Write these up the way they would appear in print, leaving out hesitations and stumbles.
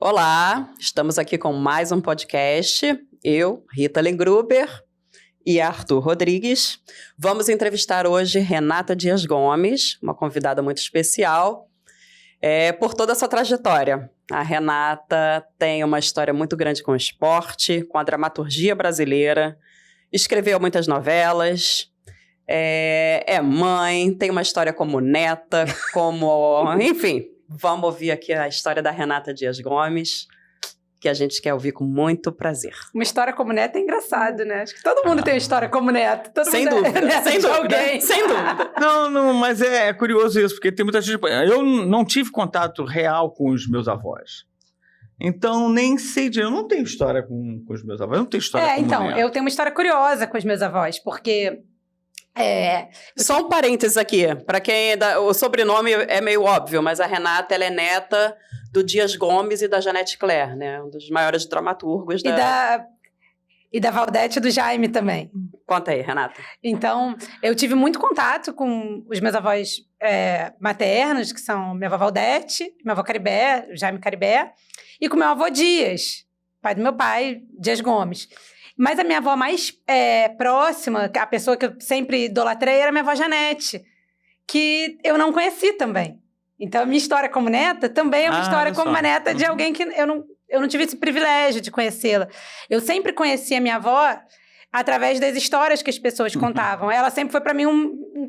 Olá, estamos aqui com mais um podcast. Eu, Rita Lengruber e Arthur Rodrigues. Vamos entrevistar hoje Renata Dias Gomes, uma convidada muito especial, por toda a sua trajetória. A Renata tem uma história muito grande com o esporte, com a dramaturgia brasileira, escreveu muitas novelas, é mãe, tem uma história como neta, enfim, vamos ouvir aqui a história da Renata Dias Gomes, que a gente quer ouvir com muito prazer. Uma história como neta é engraçado, né? Acho que todo mundo tem uma história como neto. Sem dúvida, sem dúvida. Não, mas é curioso isso, porque tem muita gente... Eu não tive contato real com os meus avós. Então, nem sei eu não tenho história com os meus avós, eu não tenho história com neto. Eu tenho uma história curiosa com os meus avós, porque... Só um parênteses aqui, para quem o sobrenome é meio óbvio, mas a Renata ela é neta do Dias Gomes e da Janete Claire, né? Um dos maiores dramaturgos E da Valdete e do Jaime também. Conta aí, Renata. Então, eu tive muito contato com os meus avós maternos, que são minha avó Valdete, minha avó Caribé, Jaime Caribé, e com meu avô Dias, pai do meu pai, Dias Gomes. Mas a minha avó mais próxima, a pessoa que eu sempre idolatrei, era minha avó Janete, que eu não conheci também. Então, a minha história como neta também é uma história como uma neta de alguém que eu não tive esse privilégio de conhecê-la. Eu sempre conheci a minha avó através das histórias que as pessoas contavam. Ela sempre foi, para mim,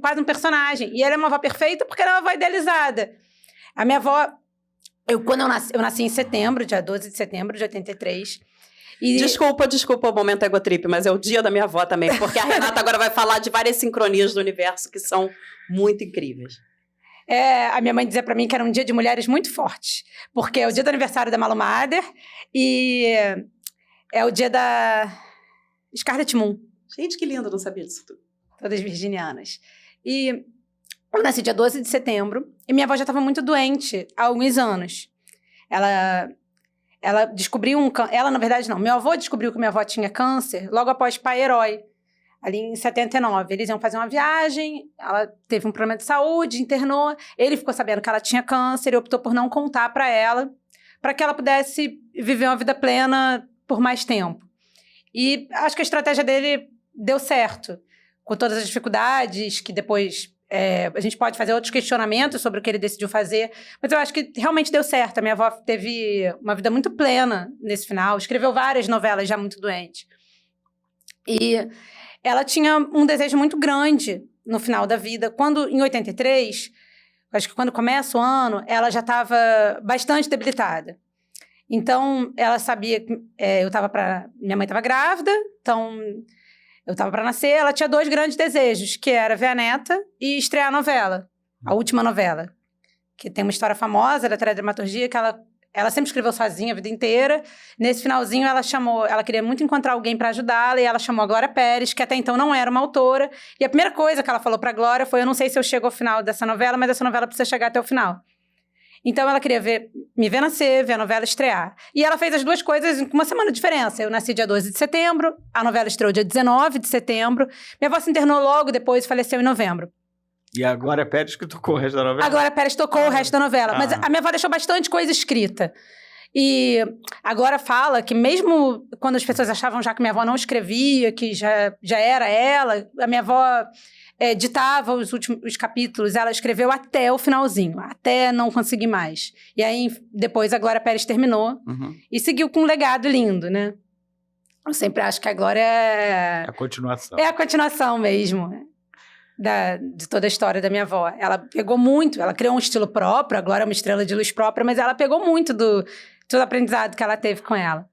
quase um personagem. E ela é uma avó perfeita porque ela é uma avó idealizada. A minha avó... Quando eu nasci em setembro, dia 12 de setembro de 83... Desculpa o momento egotrip, mas é o dia da minha avó também, porque a Renata agora vai falar de várias sincronias do universo que são muito incríveis. A minha mãe dizia pra mim que era um dia de mulheres muito fortes, porque é o dia do aniversário da Malu Mader e é o dia da Scarlett Moon. Gente, que lindo, não sabia disso tudo. Todas virginianas. E eu nasci dia 12 de setembro e minha avó já estava muito doente há alguns anos. Ela descobriu na verdade, não. Meu avô descobriu que minha avó tinha câncer logo após Pai Herói, ali em 79. Eles iam fazer uma viagem, ela teve um problema de saúde, internou. Ele ficou sabendo que ela tinha câncer e optou por não contar para ela, para que ela pudesse viver uma vida plena por mais tempo. E acho que a estratégia dele deu certo, com todas as dificuldades que depois... a gente pode fazer outros questionamentos sobre o que ele decidiu fazer, mas eu acho que realmente deu certo. A minha avó teve uma vida muito plena nesse final, escreveu várias novelas já muito doente. E ela tinha um desejo muito grande no final da vida. Em 83, acho que quando começa o ano, ela já estava bastante debilitada. Então, ela sabia que minha mãe estava grávida, então... Eu estava para nascer, ela tinha 2 grandes desejos, que era ver a neta e estrear a novela, a última novela. Que tem uma história famosa da teledramaturgia, que ela sempre escreveu sozinha a vida inteira. Nesse finalzinho, ela queria muito encontrar alguém para ajudá-la, e ela chamou a Glória Pérez, que até então não era uma autora. E a primeira coisa que ela falou para a Glória foi: eu não sei se eu chego ao final dessa novela, mas essa novela precisa chegar até o final. Então, ela queria me ver nascer, ver a novela estrear. E ela fez as 2 coisas com uma semana de diferença. Eu nasci dia 12 de setembro, a novela estreou dia 19 de setembro. Minha avó se internou logo depois e faleceu em novembro. E a Glória Pérez que tocou o resto da novela? A Glória Pérez tocou o resto da novela. Mas a minha avó deixou bastante coisa escrita. E a Glória fala que mesmo quando as pessoas achavam já que minha avó não escrevia, que já era ela, a minha avó... ditava os capítulos, ela escreveu até o finalzinho, até não conseguir mais. E aí, depois, a Glória Pérez terminou e seguiu com um legado lindo, né? Eu sempre acho que a Glória é a continuação. É a continuação mesmo de toda a história da minha avó. Ela pegou muito, ela criou um estilo próprio, a Glória é uma estrela de luz própria, mas ela pegou muito do aprendizado que ela teve com ela.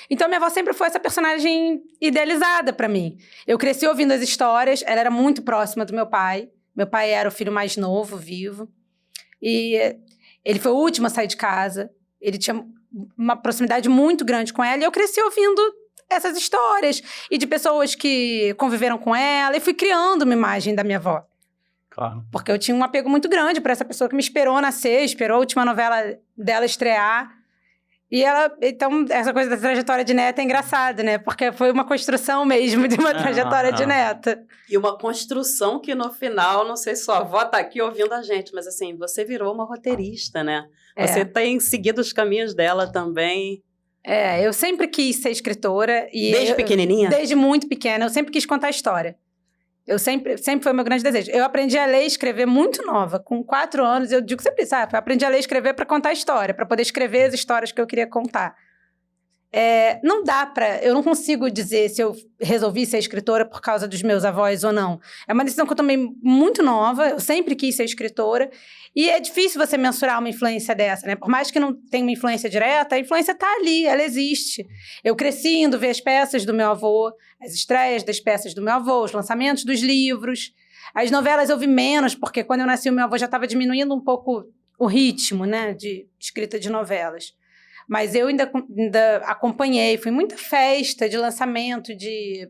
Então, minha avó sempre foi essa personagem idealizada para mim. Eu cresci ouvindo as histórias, ela era muito próxima do meu pai. Meu pai era o filho mais novo, vivo. E ele foi o último a sair de casa. Ele tinha uma proximidade muito grande com ela. E eu cresci ouvindo essas histórias. E de pessoas que conviveram com ela. E fui criando uma imagem da minha avó. Claro. Porque eu tinha um apego muito grande para essa pessoa que me esperou nascer, esperou a última novela dela estrear. E ela, então, essa coisa da trajetória de neta é engraçada, né? Porque foi uma construção mesmo de uma trajetória de neta. E uma construção que no final, não sei se sua avó tá aqui ouvindo a gente, mas assim, você virou uma roteirista, né? Você tem seguido os caminhos dela também. Eu sempre quis ser escritora. Desde pequenininha? Desde muito pequena, eu sempre quis contar história. Eu sempre foi o meu grande desejo. Eu aprendi a ler e escrever muito nova. Com 4 anos, eu digo sempre isso, eu aprendi a ler e escrever para contar história, para poder escrever as histórias que eu queria contar. Não dá eu não consigo dizer se eu resolvi ser escritora por causa dos meus avós ou não. É uma decisão que eu tomei muito nova, eu sempre quis ser escritora, e é difícil você mensurar uma influência dessa, né? Por mais que não tenha uma influência direta, a influência tá ali, ela existe. Eu cresci indo ver as peças do meu avô, as estreias das peças do meu avô, os lançamentos dos livros. As novelas eu vi menos, porque quando eu nasci o meu avô já estava diminuindo um pouco o ritmo, né, de escrita de novelas. Mas eu ainda acompanhei, fui muita festa de lançamento de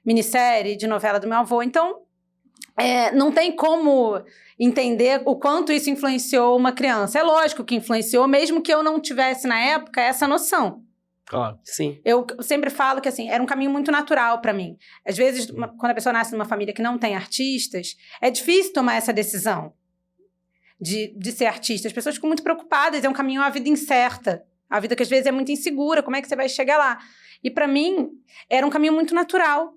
minissérie, de novela do meu avô. Então, não tem como entender o quanto isso influenciou uma criança. É lógico que influenciou, mesmo que eu não tivesse, na época, essa noção. Claro. Sim. Eu sempre falo que, assim, era um caminho muito natural para mim. Às vezes, quando a pessoa nasce numa família que não tem artistas, é difícil tomar essa decisão de ser artista. As pessoas ficam muito preocupadas, é um caminho, a vida incerta. A vida que às vezes é muito insegura, como é que você vai chegar lá? E para mim, era um caminho muito natural,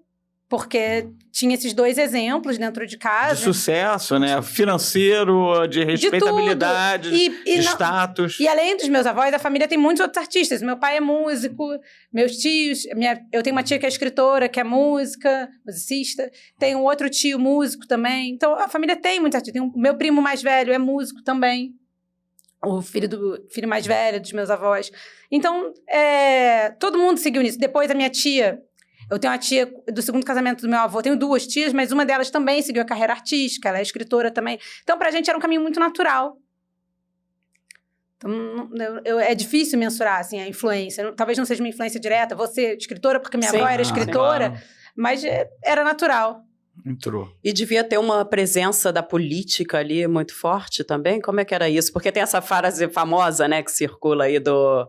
porque tinha esses 2 exemplos dentro de casa. De sucesso, né? Financeiro, de respeitabilidade, de status. E além dos meus avós, a família tem muitos outros artistas. Meu pai é músico, meus tios... eu tenho uma tia que é escritora, que é musicista. Tenho outro tio músico também. Então, a família tem muitos artistas. O meu primo mais velho é músico também. O filho mais velho dos meus avós. Então, todo mundo seguiu nisso. Depois, a minha tia... Eu tenho uma tia do segundo casamento do meu avô. Tenho 2 tias, mas uma delas também seguiu a carreira artística. Ela é escritora também. Então, pra gente, era um caminho muito natural. Então, é difícil mensurar, assim, a influência. Talvez não seja uma influência direta. Vou ser escritora porque minha avó era escritora. Claro. Mas era natural. Entrou. E devia ter uma presença da política ali muito forte também? Como é que era isso? Porque tem essa frase famosa, né, que circula aí do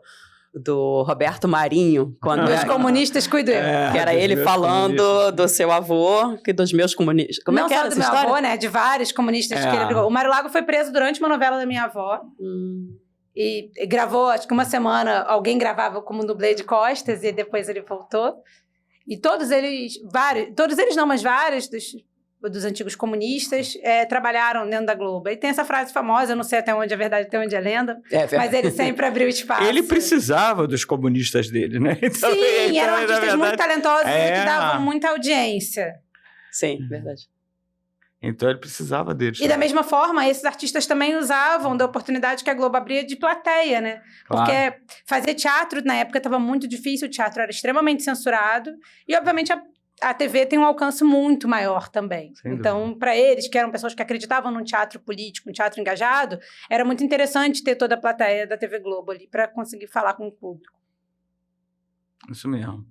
Roberto Marinho. Quando os comunistas cuidam. Que era ele falando do seu avô, que dos meus comunistas. Como não é que era só do meu avô, né? De vários comunistas que ele brigou. O Mário Lago foi preso durante uma novela da minha avó. E gravou, acho que uma semana, alguém gravava como dublê de costas e depois ele voltou. E todos eles não, mas vários dos antigos comunistas trabalharam dentro da Globo. E tem essa frase famosa, eu não sei até onde é verdade, até onde é lenda, mas ele sempre abriu espaço. Ele precisava dos comunistas dele, né? Então, sim, eram artistas muito talentosos que davam muita audiência. Sim, verdade. Então ele precisava deles. E da mesma forma, esses artistas também usavam da oportunidade que a Globo abria de plateia, né? Claro. Porque fazer teatro na época estava muito difícil, o teatro era extremamente censurado e, obviamente, a TV tem um alcance muito maior também. Então, para eles, que eram pessoas que acreditavam num teatro político, um teatro engajado, era muito interessante ter toda a plateia da TV Globo ali para conseguir falar com o público. Isso mesmo.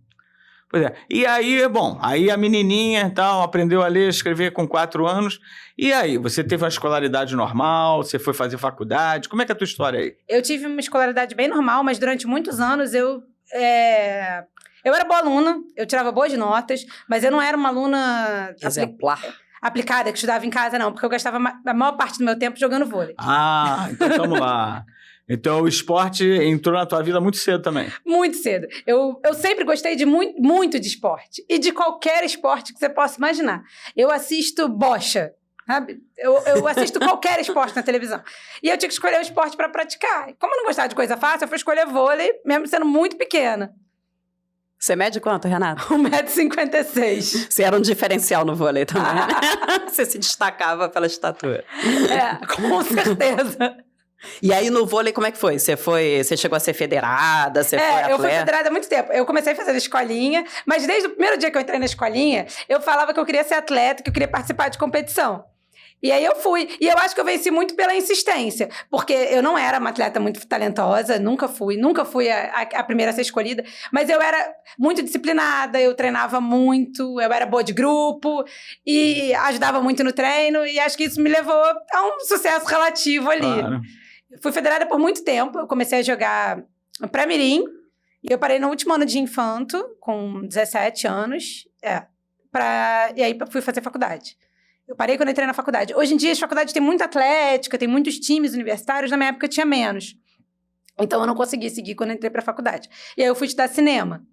Pois é. E aí, aí a menininha e tal, aprendeu a ler e escrever com 4 anos. E aí, você teve uma escolaridade normal? Você foi fazer faculdade? Como é que é a tua história aí? Eu tive uma escolaridade bem normal, mas durante muitos anos eu era boa aluna, eu tirava boas notas, mas eu não era uma aluna... exemplar. Aplicada, que estudava em casa, não, porque eu gastava a maior parte do meu tempo jogando vôlei. Ah, então vamos lá. Então, o esporte entrou na tua vida muito cedo também. Muito cedo. Eu sempre gostei de muito de esporte. E de qualquer esporte que você possa imaginar. Eu assisto bocha, sabe? Eu assisto qualquer esporte na televisão. E eu tinha que escolher um esporte para praticar. Como eu não gostava de coisa fácil, eu fui escolher vôlei, mesmo sendo muito pequena. Você mede quanto, Renata? 1,56 m. Você era um diferencial no vôlei também, né? Você se destacava pela estatura. Com certeza. E aí, no vôlei, como é que foi? Você chegou a ser federada? Você foi atleta? Eu fui federada há muito tempo. Eu comecei a fazer escolinha, mas desde o primeiro dia que eu entrei na escolinha, eu falava que eu queria ser atleta, que eu queria participar de competição. E aí eu fui. E eu acho que eu venci muito pela insistência. Porque eu não era uma atleta muito talentosa, nunca fui a primeira a ser escolhida. Mas eu era muito disciplinada, eu treinava muito, eu era boa de grupo e ajudava muito no treino. E acho que isso me levou a um sucesso relativo ali. Claro. Fui federada por muito tempo. Eu comecei a jogar pré-mirim, e eu parei no último ano de infanto, com 17 anos, e aí fui fazer faculdade. Eu parei quando entrei na faculdade. Hoje em dia, as faculdades têm muita atlética, tem muitos times universitários, na minha época tinha menos. Então, eu não consegui seguir quando entrei pra faculdade. E aí, eu fui estudar cinema.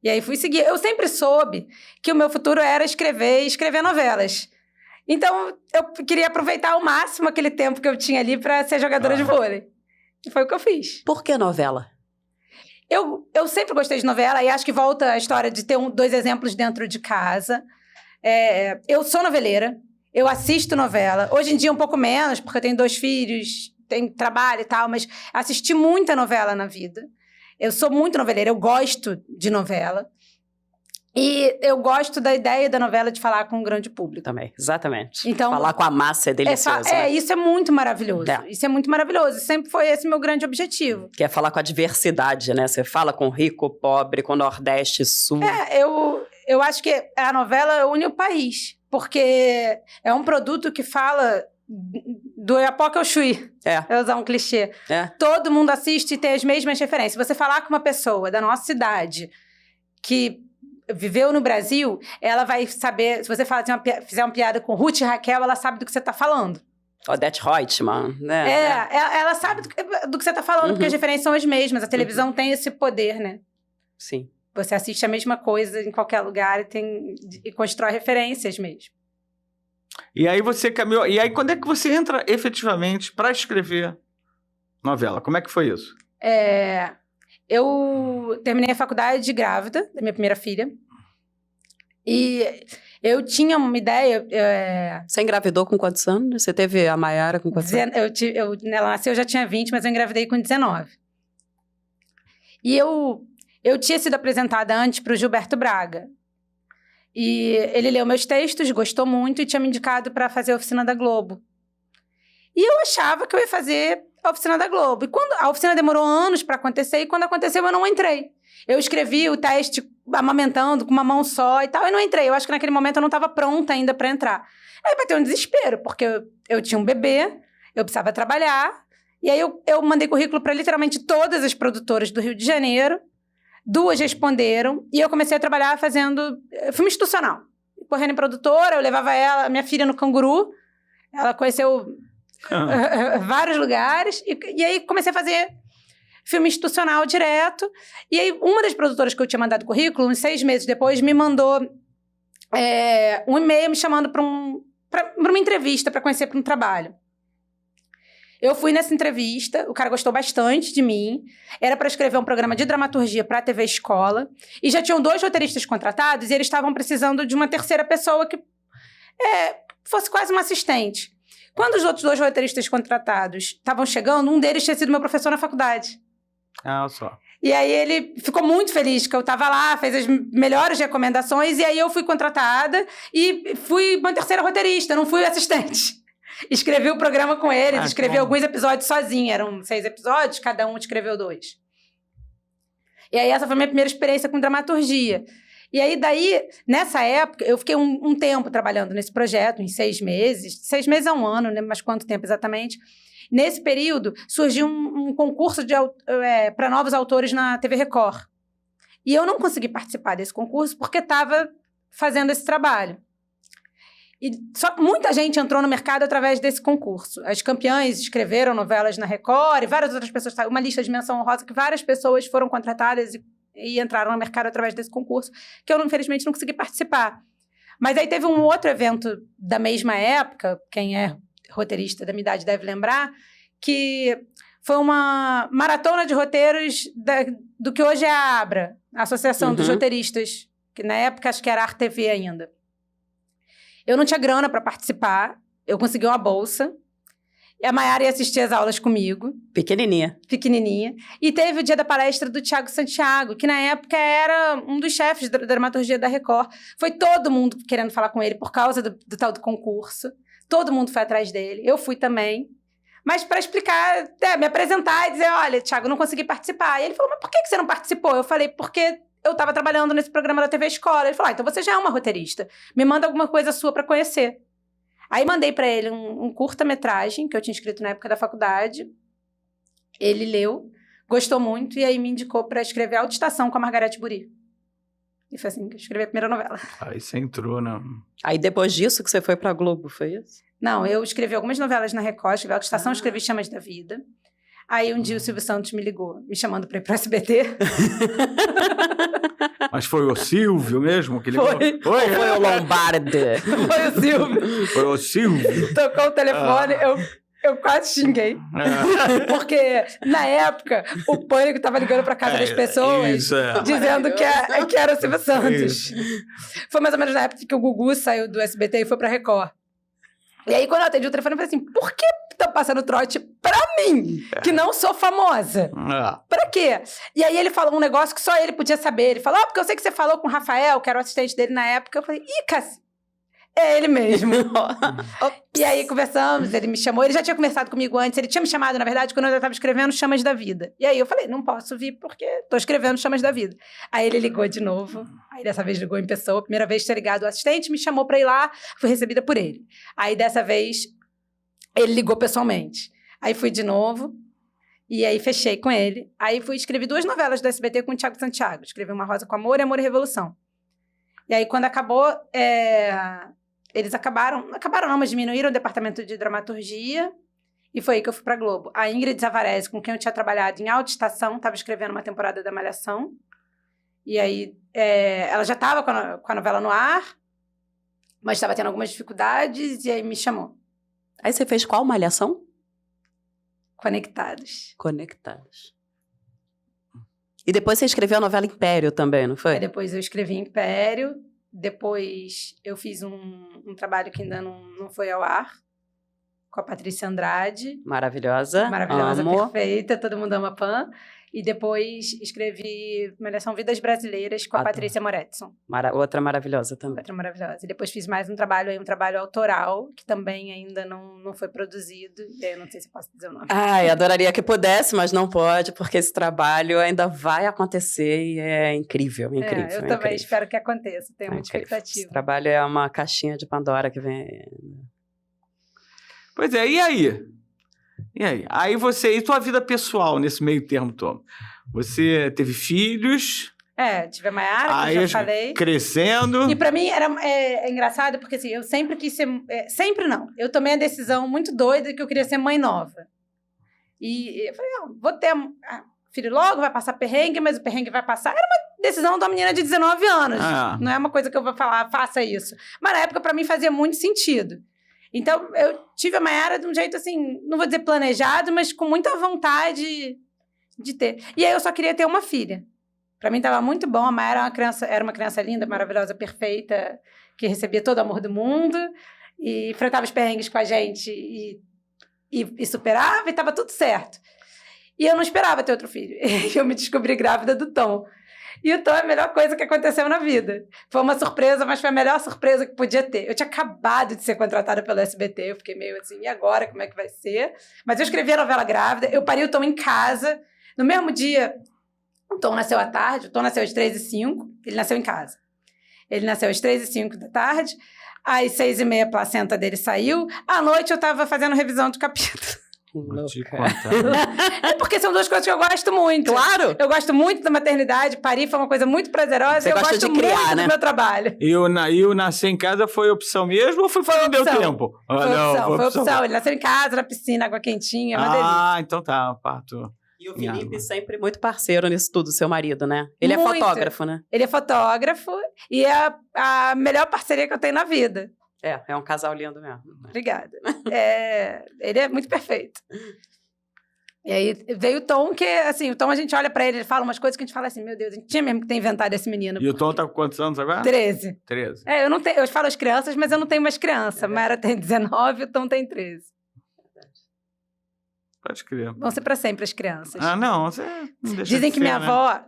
E aí, fui seguir. Eu sempre soube que o meu futuro era escrever novelas. Então, eu queria aproveitar ao máximo aquele tempo que eu tinha ali pra ser jogadora de vôlei. E foi o que eu fiz. Por que novela? Eu sempre gostei de novela e acho que volta a história de ter 2 exemplos dentro de casa. Eu sou noveleira, eu assisto novela. Hoje em dia um pouco menos, porque eu tenho 2 filhos, tenho trabalho e tal, mas assisti muita novela na vida. Eu sou muito noveleira, eu gosto de novela. E eu gosto da ideia da novela de falar com um grande público. Também, exatamente. Então, falar com a massa é delicioso. Né? Isso é muito maravilhoso. Isso é muito maravilhoso. Sempre foi esse meu grande objetivo. Que é falar com a diversidade, né? Você fala com rico, pobre, com Nordeste, Sul. Eu acho que a novela une o país. Porque é um produto que fala do Iapoca ao Chuí. Eu usar um clichê. Todo mundo assiste e tem as mesmas referências. Você falar com uma pessoa da nossa cidade que viveu no Brasil, ela vai saber... Se você fizer uma piada com Ruth e Raquel, ela sabe do que você está falando. Odete Reutemann, né? Ela sabe do que você está falando, porque as referências são as mesmas. A televisão tem esse poder, né? Sim. Você assiste a mesma coisa em qualquer lugar e constrói referências mesmo. E aí você caminhou... E aí, quando é que você entra efetivamente para escrever novela? Como é que foi isso? Eu terminei a faculdade grávida da minha primeira filha. E eu tinha uma ideia... Você engravidou com quantos anos? Você teve a Maiara com quantos anos? Ela nasceu, eu já tinha 20, mas eu engravidei com 19. E eu tinha sido apresentada antes para o Gilberto Braga. E ele leu meus textos, gostou muito e tinha me indicado para fazer a Oficina da Globo. E eu achava que eu ia fazer a Oficina da Globo. E quando a oficina demorou anos para acontecer, e quando aconteceu eu não entrei. Eu escrevi o teste amamentando com uma mão só e tal, e não entrei. Eu acho que naquele momento eu não estava pronta ainda para entrar. Aí bateu um desespero, porque eu tinha um bebê, eu precisava trabalhar, e aí eu mandei currículo para literalmente todas as produtoras do Rio de Janeiro, 2 responderam, e eu comecei a trabalhar fazendo filme institucional. Correndo em produtora, eu levava minha filha no Canguru, ela conheceu vários lugares, e aí comecei a fazer filme institucional direto, e aí uma das produtoras que eu tinha mandado currículo, uns 6 meses depois, me mandou um e-mail me chamando para uma entrevista, para conhecer para um trabalho. Eu fui nessa entrevista, o cara gostou bastante de mim, era para escrever um programa de dramaturgia para a TV Escola, e já tinham 2 roteiristas contratados, e eles estavam precisando de uma terceira pessoa que fosse quase uma assistente. Quando os outros 2 roteiristas contratados estavam chegando, um deles tinha sido meu professor na faculdade. Só. E aí ele ficou muito feliz que eu estava lá, fez as melhores recomendações, e aí eu fui contratada e fui uma terceira roteirista, não fui assistente. Escrevi o programa com eles, escrevi alguns episódios sozinha. Eram 6 episódios, cada um escreveu 2. E aí essa foi a minha primeira experiência com dramaturgia. E aí daí, nessa época, eu fiquei um tempo trabalhando nesse projeto, em 6 meses. 6 meses a 1 ano, não lembro mais quanto tempo exatamente. Nesse período, surgiu um concurso para novos autores na TV Record. E eu não consegui participar desse concurso porque estava fazendo esse trabalho. E muita gente entrou no mercado através desse concurso. As campeãs escreveram novelas na Record e várias outras pessoas... Uma lista de menção honrosa que várias pessoas foram contratadas e entraram no mercado através desse concurso, que eu, infelizmente, não consegui participar. Mas aí teve um outro evento da mesma época, quem é roteirista da minha idade deve lembrar, que foi uma maratona de roteiros do que hoje é a ABRA, a Associação dos Roteiristas, que na época acho que era ArtTV ainda. Eu não tinha grana para participar, eu consegui uma bolsa, e a Maiara ia assistir as aulas comigo. Pequenininha. E teve o dia da palestra do Thiago Santiago, que na época era um dos chefes da dramaturgia da Record. Foi todo mundo querendo falar com ele por causa do tal do concurso. Todo mundo foi atrás dele. Eu fui também. Mas para explicar, me apresentar e dizer, olha, Thiago, não consegui participar. E ele falou, mas por que você não participou? Eu falei, porque eu estava trabalhando nesse programa da TV Escola. Ele falou, então você já é uma roteirista. Me manda alguma coisa sua para conhecer. Aí mandei para ele um curta-metragem que eu tinha escrito na época da faculdade. Ele leu, gostou muito e aí me indicou para escrever Autoestação com a Margareth Bury. E foi assim que eu escrevi a primeira novela. Aí você entrou, né? Aí depois disso que você foi pra Globo, foi isso? Não, eu escrevi algumas novelas na Record, escrevi Autoestação, escrevi Chamas da Vida. Aí um dia o Silvio Santos me ligou, me chamando para ir pro SBT. Mas foi o Silvio mesmo que ligou? Foi o Lombardi. Foi o Silvio. Foi o Silvio. Tocou o telefone, eu quase xinguei. Porque, na época, o Pânico tava ligando pra casa das pessoas, dizendo que era o Silvio Santos. Foi mais ou menos na época que o Gugu saiu do SBT e foi pra Record. E aí, quando eu atendi o telefone, eu falei assim, por que tá passando trote pra mim, que não sou famosa? Pra quê? E aí ele falou um negócio que só ele podia saber. Ele falou, porque eu sei que você falou com o Rafael, que era o assistente dele na época. Eu falei, Cássia, é ele mesmo. E aí conversamos, ele me chamou, ele já tinha conversado comigo antes, ele tinha me chamado, na verdade, quando eu já estava escrevendo Chamas da Vida. E aí eu falei, não posso vir porque tô escrevendo Chamas da Vida. Aí ele ligou de novo, aí dessa vez ligou em pessoa, primeira vez tinha ligado o assistente, me chamou pra ir lá, fui recebida por ele. Aí dessa vez, ele ligou pessoalmente. Aí fui de novo, e aí fechei com ele. Aí escrevi 2 novelas do SBT com o Thiago Santiago. Escrevi Uma Rosa com Amor e Amor e Revolução. E aí quando acabou, eles acabaram não, mas diminuíram o departamento de dramaturgia e foi aí que eu fui pra Globo. A Ingrid Zavarese, com quem eu tinha trabalhado em Autoestação, estava escrevendo uma temporada da Malhação. E aí ela já estava com a novela no ar, mas estava tendo algumas dificuldades e aí me chamou. Aí você fez qual Malhação? Conectados. E depois você escreveu a novela Império também, não foi? Aí depois eu escrevi Império. Depois eu fiz um trabalho que ainda não foi ao ar, com a Patrícia Andrade. Maravilhosa. Maravilhosa, amo. perfeita, todo mundo ama Pan. E depois escrevi Malhação Vidas Brasileiras com a Patrícia Moretson. Outra maravilhosa também. Outra maravilhosa. E depois fiz mais um trabalho autoral, que também ainda não foi produzido. E aí eu não sei se posso dizer o nome. Ai, adoraria que pudesse, mas não pode, porque esse trabalho ainda vai acontecer e é incrível, incrível. Eu também espero que aconteça, tenho muita expectativa. Esse trabalho é uma caixinha de Pandora que vem... Pois é, e aí? Aí e tua vida pessoal nesse meio termo, Tom? Você teve filhos? Tive a Mayara, que eu já falei. Crescendo. E pra mim é engraçado, porque assim, eu sempre quis ser... sempre não. Eu tomei a decisão muito doida que eu queria ser mãe nova. E eu falei, vou ter filho logo, vai passar perrengue, mas o perrengue vai passar. Era uma decisão de uma menina de 19 anos. Não é uma coisa que eu vou falar, faça isso. Mas na época, pra mim, fazia muito sentido. Então, eu tive a Mayara de um jeito, assim, não vou dizer planejado, mas com muita vontade de ter. E aí, eu só queria ter uma filha. Pra mim, tava muito bom. A Mayara era uma criança linda, maravilhosa, perfeita, que recebia todo o amor do mundo e enfrentava os perrengues com a gente e superava e tava tudo certo. E eu não esperava ter outro filho. E eu me descobri grávida do Tom. E o Tom é a melhor coisa que aconteceu na vida. Foi uma surpresa, mas foi a melhor surpresa que podia ter. Eu tinha acabado de ser contratada pelo SBT, eu fiquei meio assim, e agora, como é que vai ser? Mas eu escrevi a novela grávida, eu pari o Tom em casa. No mesmo dia, o Tom nasceu à tarde, o Tom nasceu às 3h05, ele nasceu em casa. Ele nasceu às 3h05 da tarde, às 6h30 a placenta dele saiu, à noite eu tava fazendo revisão de capítulo. Vou te contar. É porque são 2 coisas que eu gosto muito. Claro! Eu gosto muito da maternidade, parir foi uma coisa muito prazerosa. Você eu gosta gosto de criar, muito né? do meu trabalho. E o nascer em casa foi opção mesmo ou foi não deu tempo? Foi opção. Ele nasceu em casa, na piscina, água quentinha, uma delícia. Então tá, parto. E o Felipe sempre muito parceiro nisso tudo, seu marido, né? Ele é Muito. fotógrafo, né? Ele é fotógrafo e é a melhor parceria que eu tenho na vida. É um casal lindo mesmo. Obrigada. Ele é muito perfeito. E aí veio o Tom, que assim, o Tom a gente olha pra ele fala umas coisas que a gente fala assim, meu Deus, a gente tinha mesmo que ter inventado esse menino. E o Tom tá com quantos anos agora? 13. 13. Eu falo as crianças, mas eu não tenho mais criança. A Mayara tem 19 e o Tom tem 13. Pode crer. Vão ser pra sempre as crianças. Não, você não deixa Dizem de que ser, minha né? avó,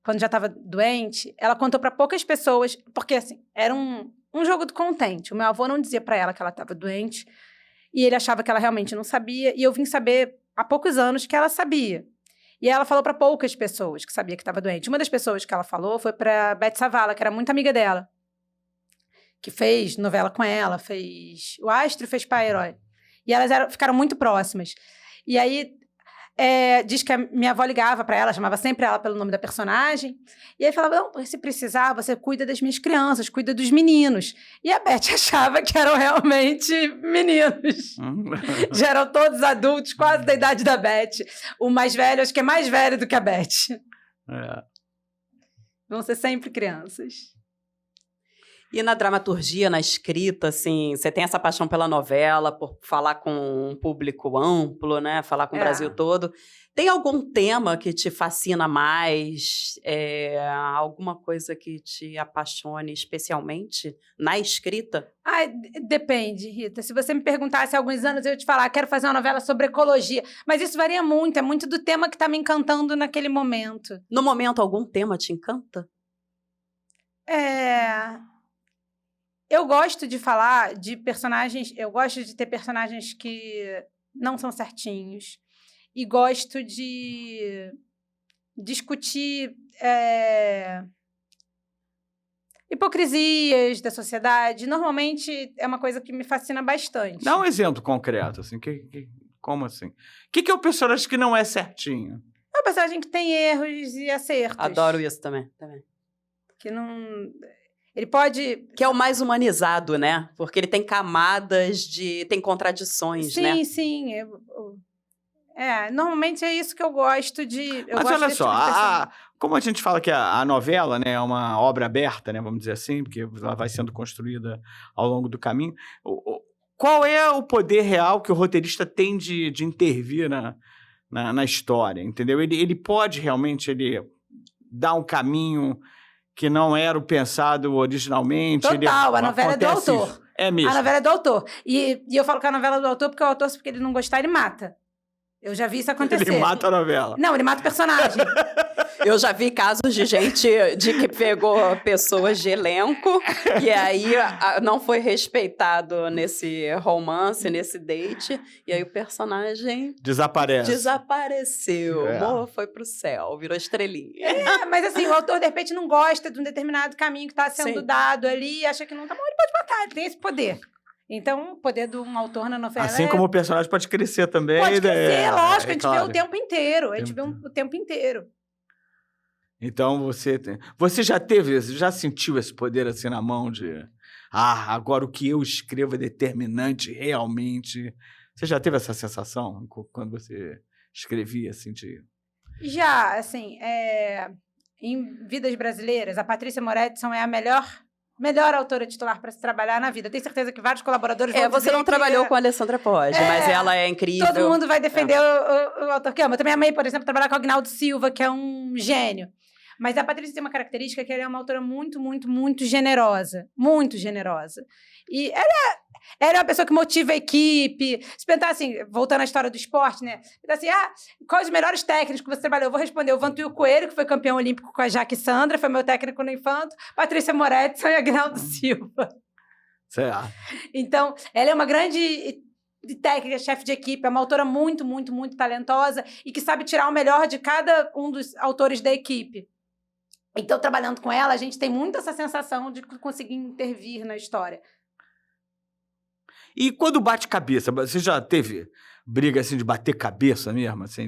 quando já estava doente, ela contou pra poucas pessoas, porque assim, era um jogo do contente. O meu avô não dizia pra ela que ela estava doente, e ele achava que ela realmente não sabia, e eu vim saber há poucos anos que ela sabia. E ela falou pra poucas pessoas que sabia que estava doente. Uma das pessoas que ela falou foi pra Beth Savala, que era muito amiga dela, que fez novela com ela, fez O Astro e fez Pai Herói. E elas ficaram muito próximas. E aí, diz que a minha avó ligava para ela, chamava sempre ela pelo nome da personagem, e aí falava, não, se precisar, você cuida das minhas crianças, cuida dos meninos. E a Beth achava que eram realmente meninos. Já eram todos adultos, quase da idade da Beth. O mais velho, acho que é mais velho do que a Beth. Vão ser sempre crianças. E na dramaturgia, na escrita, assim, você tem essa paixão pela novela, por falar com um público amplo, né? Falar com o Brasil todo. Tem algum tema que te fascina mais? Alguma coisa que te apaixone especialmente na escrita? Depende, Rita. Se você me perguntasse há alguns anos, eu ia te falar, quero fazer uma novela sobre ecologia. Mas isso varia muito, é muito do tema que está me encantando naquele momento. No momento, algum tema te encanta? Eu gosto de falar de personagens, eu gosto de ter personagens que não são certinhos. E gosto de discutir hipocrisias da sociedade. Normalmente é uma coisa que me fascina bastante. Dá um exemplo concreto, assim. Como assim? O que é o personagem que não é certinho? É um personagem que tem erros e acertos. Adoro isso também. Que não... Ele pode... Que é o mais humanizado, né? Porque ele tem camadas tem contradições, né? Sim, sim. Normalmente é isso que eu gosto de... Mas olha só, como a gente fala que a novela, né, é uma obra aberta, né, vamos dizer assim, porque ela vai sendo construída ao longo do caminho, qual é o poder real que o roteirista tem de intervir na história, entendeu? Ele pode realmente dar um caminho que não era o pensado originalmente. Total, a novela é do autor. Isso. É mesmo. A novela é do autor. E eu falo que a novela é do autor porque o autor, se ele não gostar, ele mata. Eu já vi isso acontecer. Ele mata a novela. Não, ele mata o personagem. Eu já vi casos de gente que pegou pessoas de elenco e aí não foi respeitado nesse romance, nesse date, e aí o personagem desapareceu. Foi pro céu, virou estrelinha. Mas assim, o autor de repente não gosta de um determinado caminho que está sendo dado ali e acha que não tá bom, ele pode matar, ele tem esse poder. Então, o poder de um autor na novela assim como o personagem pode crescer também. Pode crescer, lógico, a gente vê o tempo inteiro. A gente vê o tempo inteiro. Então, você já sentiu esse poder assim na mão de... agora o que eu escrevo é determinante realmente. Você já teve essa sensação quando você escrevia assim de... Já, assim, em Vidas Brasileiras, a Patrícia Moretson é a melhor autora titular para se trabalhar na vida. Tenho certeza que vários colaboradores vão você não trabalhou com a Alessandra Pode, mas ela é incrível. Todo mundo vai defender o autor que ama. Eu também amei, por exemplo, trabalhar com o Agnaldo Silva, que é um gênio. Mas a Patrícia tem uma característica que ela é uma autora muito, muito, muito generosa. Muito generosa. E ela é uma pessoa que motiva a equipe. Se perguntar assim, voltando à história do esporte, né? Perguntar assim, quais os melhores técnicos que você trabalhou? Eu vou responder o Vantuil Coelho, que foi campeão olímpico com a Jaque Sandra, foi meu técnico no Infanto, Patrícia Moretson e Agnaldo Silva. Certo. Então, ela é uma grande técnica, chefe de equipe, é uma autora muito, muito, muito talentosa e que sabe tirar o melhor de cada um dos autores da equipe. Então, trabalhando com ela, a gente tem muito essa sensação de conseguir intervir na história. E quando bate cabeça, você já teve briga assim de bater cabeça mesmo? Assim,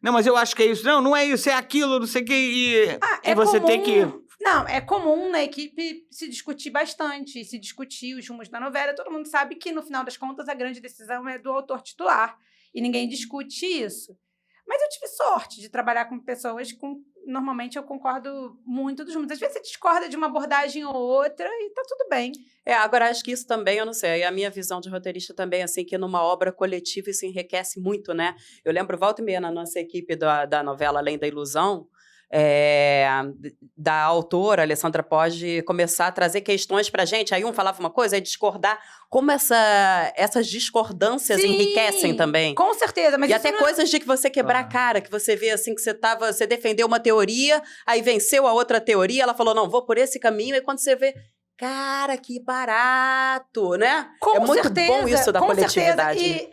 não, mas eu acho que é isso. Não é isso, é aquilo, não sei o que. E você comum, tem que... Não, é comum na equipe se discutir bastante, se discutir os rumos da novela. Todo mundo sabe que, no final das contas, a grande decisão é do autor titular. E ninguém discute isso. Mas eu tive sorte de trabalhar com pessoas com... Normalmente eu concordo muito dos rumos. Às vezes você discorda de uma abordagem ou outra e tá tudo bem. Agora acho que isso também, eu não sei, a minha visão de roteirista também, assim, que numa obra coletiva isso enriquece muito, né? Eu lembro, volta e meia, na nossa equipe da novela Além da Ilusão, da autora, Alessandra Pode começar a trazer questões pra gente, aí um falava uma coisa, aí discordar, como essas discordâncias enriquecem também. Com certeza. Mas e até coisas de que você quebrar a cara, que você vê assim, que você defendeu uma teoria, aí venceu a outra teoria, ela falou, não, vou por esse caminho, e quando você vê, cara, que barato, né? Com muito certeza, bom isso da coletividade. E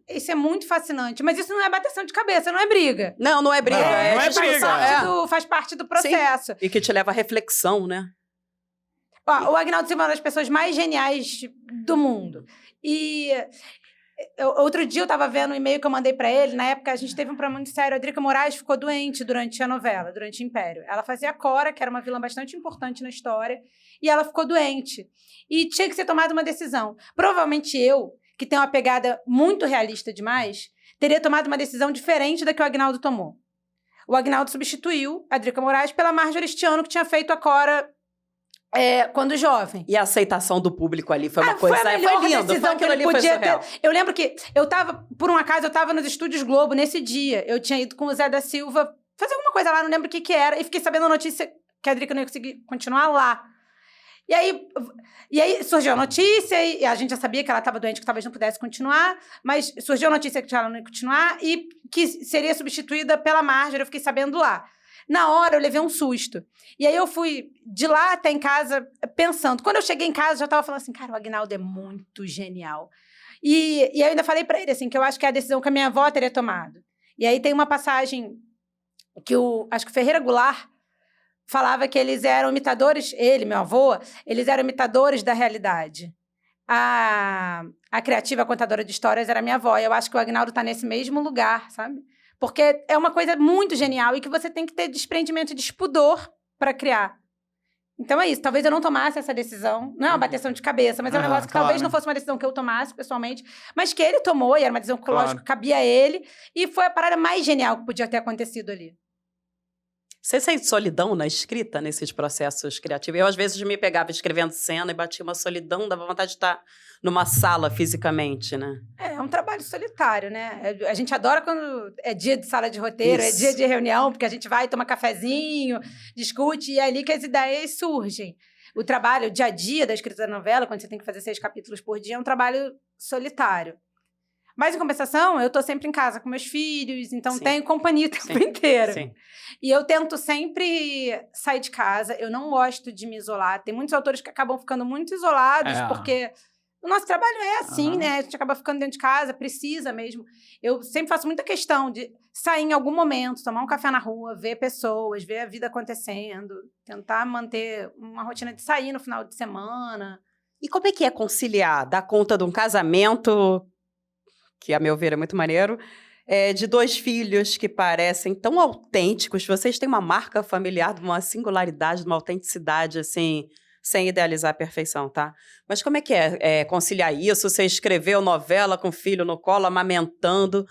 isso é muito fascinante. Mas isso não é bateção de cabeça, não é briga. Não é briga. Não é briga. Faz parte do processo. Sim. E que te leva à reflexão, né? O Agnaldo Silva é uma das pessoas mais geniais do mundo. E Outro dia eu tava vendo um e-mail que eu mandei pra ele, na época a gente teve um problema muito sério, a Drica Moraes ficou doente durante a novela, durante o Império. Ela fazia Cora, que era uma vilã bastante importante na história, e ela ficou doente. E tinha que ser tomada uma decisão. Provavelmente eu, que tenho uma pegada muito realista demais, teria tomado uma decisão diferente da que o Agnaldo tomou. O Agnaldo substituiu a Drica Moraes pela Marjorie este Ano, que tinha feito a Cora quando jovem. E a aceitação do público ali foi uma coisa... Foi a melhor decisão que ele podia ter. Eu lembro que por um acaso, eu tava nos Estúdios Globo nesse dia. Eu tinha ido com o Zé da Silva fazer alguma coisa lá, não lembro o que era, e fiquei sabendo a notícia que a Drica não ia conseguir continuar lá. E aí surgiu a notícia, e a gente já sabia que ela estava doente, que talvez não pudesse continuar, mas surgiu a notícia que ela não ia continuar e que seria substituída pela Marjorie, eu fiquei sabendo lá. Na hora, eu levei um susto. E aí, eu fui de lá até em casa pensando. Quando eu cheguei em casa, eu já estava falando assim, cara, o Agnaldo é muito genial. E eu ainda falei para ele, assim, que eu acho que é a decisão que a minha avó teria tomado. E aí, tem uma passagem que acho que o Ferreira Goulart falava que eles eram imitadores, ele, meu avô, eles eram imitadores da realidade. A criativa contadora de histórias era minha avó. E eu acho que o Agnaldo está nesse mesmo lugar, sabe? Porque é uma coisa muito genial e que você tem que ter desprendimento de pudor para criar. Então é isso. Talvez eu não tomasse essa decisão. Não é uma bateção de cabeça, mas é um negócio que talvez não fosse uma decisão que eu tomasse pessoalmente, mas que ele tomou, e era uma decisão que, lógico, cabia a ele. E foi a parada mais genial que podia ter acontecido ali. Você sente solidão na escrita, nesses processos criativos? Eu, às vezes, me pegava escrevendo cena e batia uma solidão, dava vontade de estar numa sala fisicamente, né? É um trabalho solitário, né? A gente adora quando é dia de sala de roteiro, Isso. É dia de reunião, porque a gente vai tomar cafezinho, discute, e é ali que as ideias surgem. O trabalho, o dia a dia da escrita da novela, quando você tem que fazer 6 capítulos por dia, é um trabalho solitário. Mas, em compensação, eu estou sempre em casa com meus filhos, então Sim. tenho companhia o tempo inteiro. Sim. E eu tento sempre sair de casa, eu não gosto de me isolar. Tem muitos autores que acabam ficando muito isolados, porque o nosso trabalho é assim, né? A gente acaba ficando dentro de casa, precisa mesmo. Eu sempre faço muita questão de sair em algum momento, tomar um café na rua, ver pessoas, ver a vida acontecendo, tentar manter uma rotina de sair no final de semana. E como é que é conciliar, dar conta de um casamento, que a meu ver é muito maneiro, de 2 filhos que parecem tão autênticos, vocês têm uma marca familiar, de uma singularidade, de uma autenticidade, assim, sem idealizar a perfeição, tá? Mas como é que é conciliar isso? Você escreveu novela com o filho no colo, amamentando.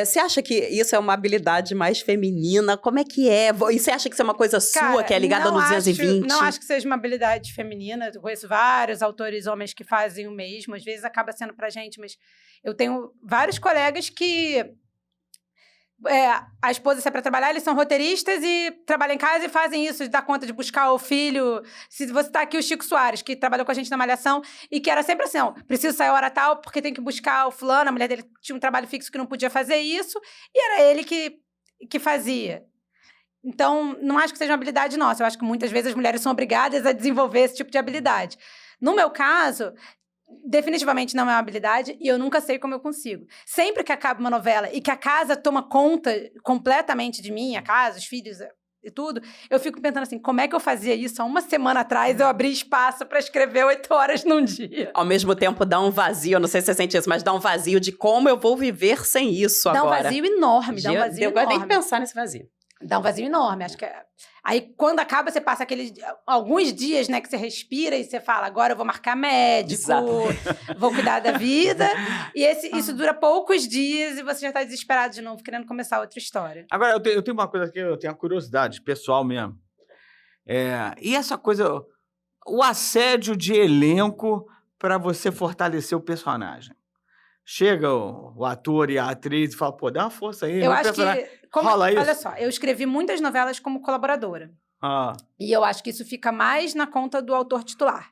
Você acha que isso é uma habilidade mais feminina? Como é que é? E você acha que isso é uma coisa sua, que é ligada no 220? Não acho que seja uma habilidade feminina. Eu conheço vários autores homens que fazem o mesmo. Às vezes acaba sendo pra gente, mas eu tenho vários colegas que a esposa sai para trabalhar, eles são roteiristas e trabalham em casa e fazem isso, de dar conta de buscar o filho. Se você tá aqui, o Chico Soares, que trabalhou com a gente na Malhação, e que era sempre assim, preciso sair a hora tal, porque tem que buscar o fulano, a mulher dele tinha um trabalho fixo que não podia fazer isso, e era ele que fazia. Então, não acho que seja uma habilidade nossa, eu acho que muitas vezes as mulheres são obrigadas a desenvolver esse tipo de habilidade. No meu caso, definitivamente não é uma habilidade e eu nunca sei como eu consigo. Sempre que acaba uma novela e que a casa toma conta completamente de mim, a casa, os filhos e tudo, eu fico pensando assim, como é que eu fazia isso? Há uma semana atrás eu abri espaço para escrever 8 horas num dia. Ao mesmo tempo dá um vazio, eu não sei se você sente isso, mas dá um vazio de como eu vou viver sem isso agora. Dá um vazio enorme, Eu gosto nem de pensar nesse vazio. Dá um vazio enorme, acho que Aí, quando acaba, você passa alguns dias, né, que você respira e você fala, agora eu vou marcar médico, vou cuidar da vida. E isso dura poucos dias e você já está desesperado de novo, querendo começar outra história. Agora, eu tenho uma coisa que eu tenho a curiosidade pessoal mesmo. E essa coisa, o assédio de elenco para você fortalecer o personagem. Chega o ator e a atriz e fala, pô, dá uma força aí. Eu acho que... Rola isso? Olha só, eu escrevi muitas novelas como colaboradora. E eu acho que isso fica mais na conta do autor titular.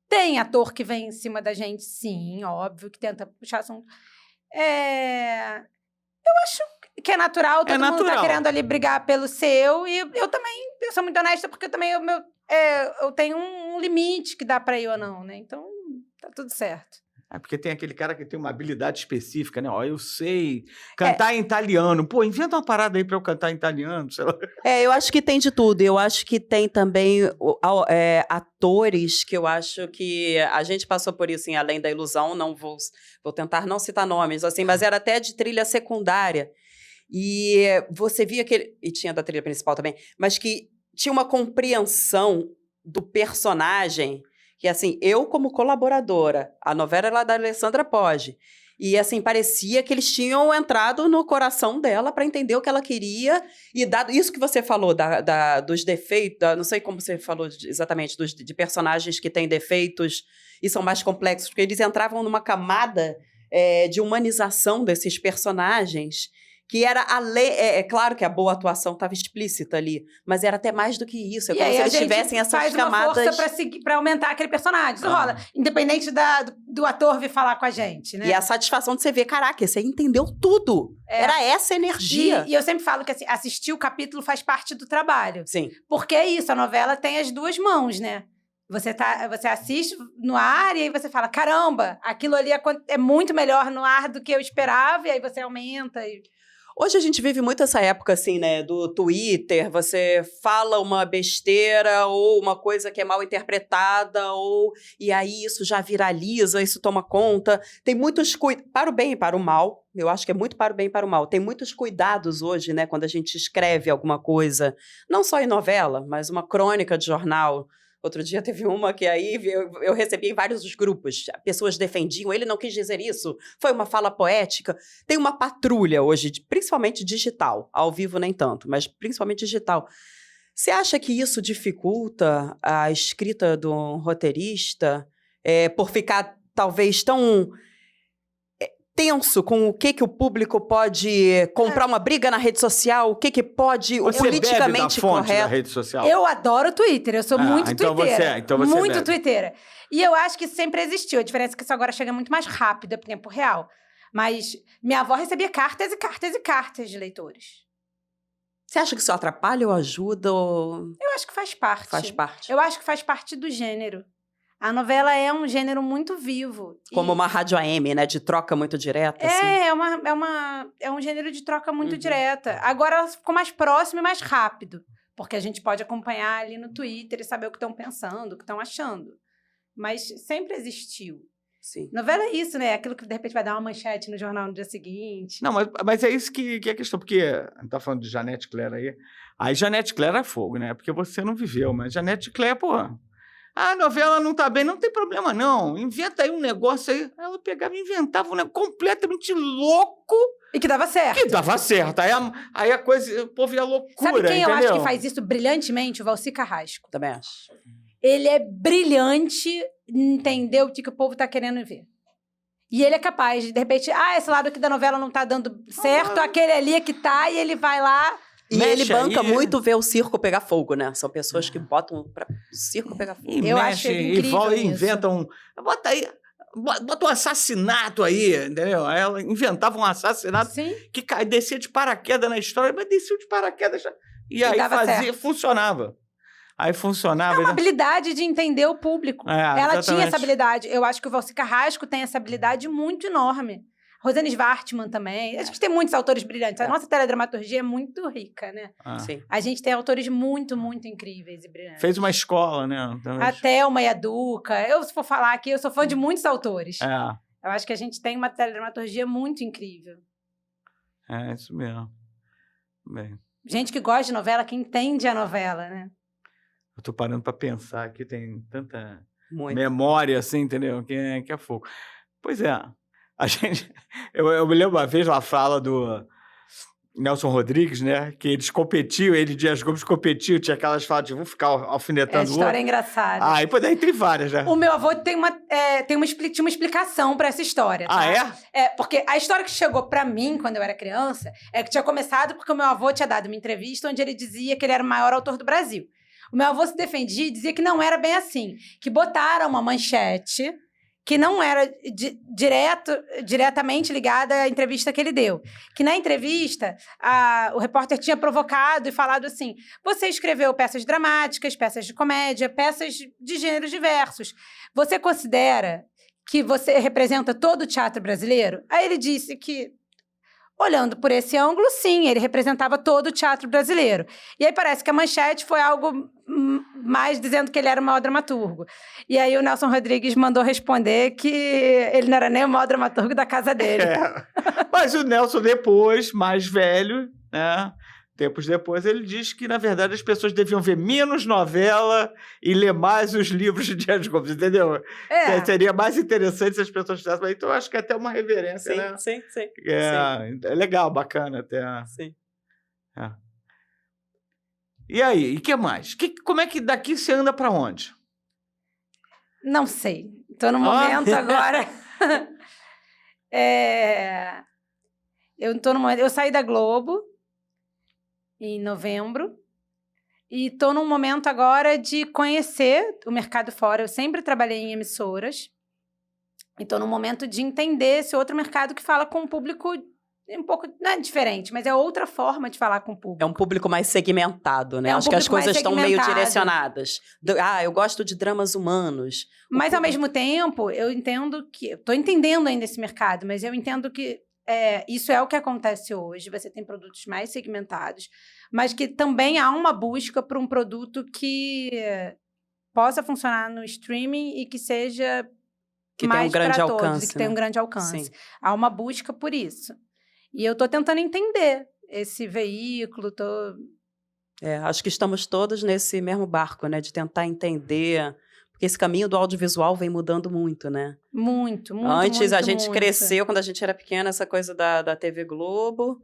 Tem ator que vem em cima da gente, sim, óbvio, que tenta puxar assunto. Eu acho que é natural, todo mundo tá querendo ali brigar pelo seu. E eu sou muito honesta, porque também eu tenho um limite que dá pra ir ou não, né? Então, tá tudo certo. É porque tem aquele cara que tem uma habilidade específica, né? Ó, eu sei cantar em italiano. Pô, inventa uma parada aí pra eu cantar em italiano, sei lá. Eu acho que tem de tudo. Eu acho que tem também atores que eu acho que a gente passou por isso em Além da Ilusão, não vou tentar não citar nomes, assim, mas era até de trilha secundária. E você via que e tinha da trilha principal também, mas que tinha uma compreensão do personagem, que assim, eu como colaboradora, a novela era da Alessandra Poggi, e assim, parecia que eles tinham entrado no coração dela para entender o que ela queria, e dado isso que você falou dos defeitos, não sei como você falou exatamente, de personagens que têm defeitos e são mais complexos, porque eles entravam numa camada de humanização desses personagens, que era além... É claro que a boa atuação estava explícita ali, mas era até mais do que isso. É como se eles tivessem essas camadas... faz uma força para aumentar aquele personagem. Isso rola, independente do ator vir falar com a gente, né? E a satisfação de você ver, caraca, você entendeu tudo. Era essa energia. E eu sempre falo que assim, assistir o capítulo faz parte do trabalho. Sim. Porque é isso, a novela tem as duas mãos, né? Você assiste no ar e aí você fala, caramba, aquilo ali é muito melhor no ar do que eu esperava, e aí você aumenta e... Hoje a gente vive muito essa época, assim, né, do Twitter, você fala uma besteira ou uma coisa que é mal interpretada, e aí isso já viraliza, isso toma conta. Tem muitos para o bem e para o mal, eu acho que é muito para o bem e para o mal. Tem muitos cuidados hoje, né, quando a gente escreve alguma coisa, não só em novela, mas uma crônica de jornal. Outro dia teve uma que aí eu recebi em vários grupos. Pessoas defendiam, ele não quis dizer isso, foi uma fala poética. Tem uma patrulha hoje, principalmente digital, ao vivo nem tanto, mas principalmente digital. Você acha que isso dificulta a escrita do roteirista por ficar talvez tão... tenso com o que o público pode comprar uma briga na rede social, o que pode você politicamente bebe da fonte correto. Da rede social? Eu adoro o Twitter, eu sou muito então twitteira. Então você muito bebe. twitteira. E eu acho que isso sempre existiu. A diferença é que isso agora chega muito mais rápido, em tempo real. Mas minha avó recebia cartas e cartas e cartas de leitores. Você acha que isso atrapalha ou ajuda? Eu acho que faz parte. Faz parte. Eu acho que faz parte do gênero. A novela é um gênero muito vivo. Como uma rádio AM, né? De troca muito direta, assim. É um gênero de troca muito direta. Agora ela ficou mais próxima e mais rápido. Porque a gente pode acompanhar ali no Twitter e saber o que estão pensando, o que estão achando. Mas sempre existiu. Sim. Novela é isso, né? Aquilo que de repente vai dar uma manchete no jornal no dia seguinte. Não, mas é isso que é a questão, porque a gente tá falando de Janete Claire aí. Aí Janete Claire é fogo, né? Porque você não viveu, mas Janete Claire, pô... A novela não tá bem, não tem problema não. Inventa aí um negócio aí. Ela pegava e inventava um negócio completamente louco. E que dava certo. Que dava certo. Aí a coisa, o povo ia loucura, Sabe quem entendeu? eu acho que faz isso brilhantemente? O Valci Carrasco. Também acho. Ele é brilhante em entender o que o povo tá querendo ver. E ele é capaz de repente, esse lado aqui da novela não tá dando certo, aquele ali é que tá, e ele vai lá... E ele banca muito ver o circo pegar fogo, né? São pessoas que botam o circo pegar fogo. Eu acho incrível e inventa bota aí, bota um assassinato aí, entendeu? Ela inventava um assassinato que descia de paraquedas na história, mas descia de paraquedas e aí funcionava. Aí funcionava. É uma habilidade de entender o público. Ela exatamente. tinha essa habilidade. Eu acho que o Valci Carrasco tem essa habilidade muito enorme. Rosane Svartman também. A gente tem muitos autores brilhantes. A nossa teledramaturgia é muito rica, né? Sim. A gente tem autores muito, muito incríveis e brilhantes. Fez uma escola, né? A Thelma e a Duca. Se for falar aqui, eu sou fã de muitos autores. Eu acho que a gente tem uma teledramaturgia muito incrível. É, isso mesmo. Bem. Gente que gosta de novela, que entende a novela, né? Eu tô parando pra pensar aqui, tem tanta memória, assim, entendeu? Que é fogo. Pois é. A gente... Eu me lembro uma vez uma fala do Nelson Rodrigues, né? Que eles competiam, ele e Dias Gomes competiam, tinha aquelas falas de vamos ficar alfinetando o outro. A história é engraçada. E pois entre várias, né? O meu avô tinha uma explicação pra essa história. Tá? Porque a história que chegou pra mim quando eu era criança é que tinha começado porque o meu avô tinha dado uma entrevista onde ele dizia que ele era o maior autor do Brasil. O meu avô se defendia e dizia que não era bem assim. Que botaram uma manchete que não era diretamente ligada à entrevista que ele deu. Que na entrevista, o repórter tinha provocado e falado assim, você escreveu peças dramáticas, peças de comédia, peças de gêneros diversos. Você considera que você representa todo o teatro brasileiro? Aí ele disse que, olhando por esse ângulo, sim, ele representava todo o teatro brasileiro. E aí parece que a manchete foi algo mais dizendo que ele era o maior dramaturgo. E aí o Nelson Rodrigues mandou responder que ele não era nem o maior dramaturgo da casa dele. Mas o Nelson depois, mais velho, né? Tempos depois, ele diz que, na verdade, as pessoas deviam ver menos novela e ler mais os livros de Dias Gomes, entendeu? Seria mais interessante se as pessoas fizessem. Então, eu acho que é até uma reverência, sim, né? Sim. É legal, bacana até. Sim. É. E aí, e o que mais? Como é que daqui você anda para onde? Não sei. Estou no momento agora... Eu saí da Globo em novembro e estou num momento agora de conhecer o mercado fora. Eu sempre trabalhei em emissoras e estou num momento de entender esse outro mercado que fala com um público um pouco, não é diferente, mas é outra forma de falar com o público. É um público mais segmentado, né? É um Acho que as coisas estão meio segmentado. direcionadas. Eu gosto de dramas humanos. Mas, ao mesmo tempo, eu entendo que... Estou entendendo ainda esse mercado, mas eu entendo que isso é o que acontece hoje. Você tem produtos mais segmentados, mas que também há uma busca por um produto que possa funcionar no streaming e que seja que mais tem um grande para todos, alcance, e que tem um grande alcance. Sim. Há uma busca por isso. E eu estou tentando entender esse veículo. Acho que estamos todos nesse mesmo barco, né? De tentar entender... Porque esse caminho do audiovisual vem mudando muito, né? Muito. Antes a gente cresceu, quando a gente era pequena, essa coisa da TV Globo.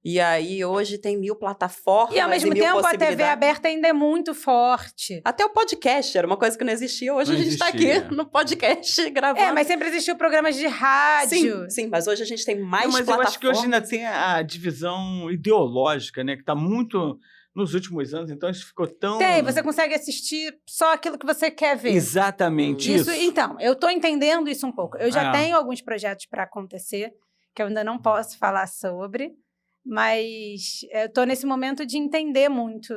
E aí, hoje tem 1000 plataformas e, ao mesmo tempo, a TV aberta ainda é muito forte. Até o podcast era uma coisa que não existia. Hoje a gente está aqui no podcast gravando. Mas sempre existiu programas de rádio. Sim, mas hoje a gente tem mais plataformas. Mas eu acho que hoje ainda tem a divisão ideológica, né? Que está muito... Nos últimos anos, então, isso ficou tão... Você consegue assistir só aquilo que você quer ver. Exatamente isso. Então, eu estou entendendo isso um pouco. Eu já tenho alguns projetos para acontecer, que eu ainda não posso falar sobre, mas eu estou nesse momento de entender muito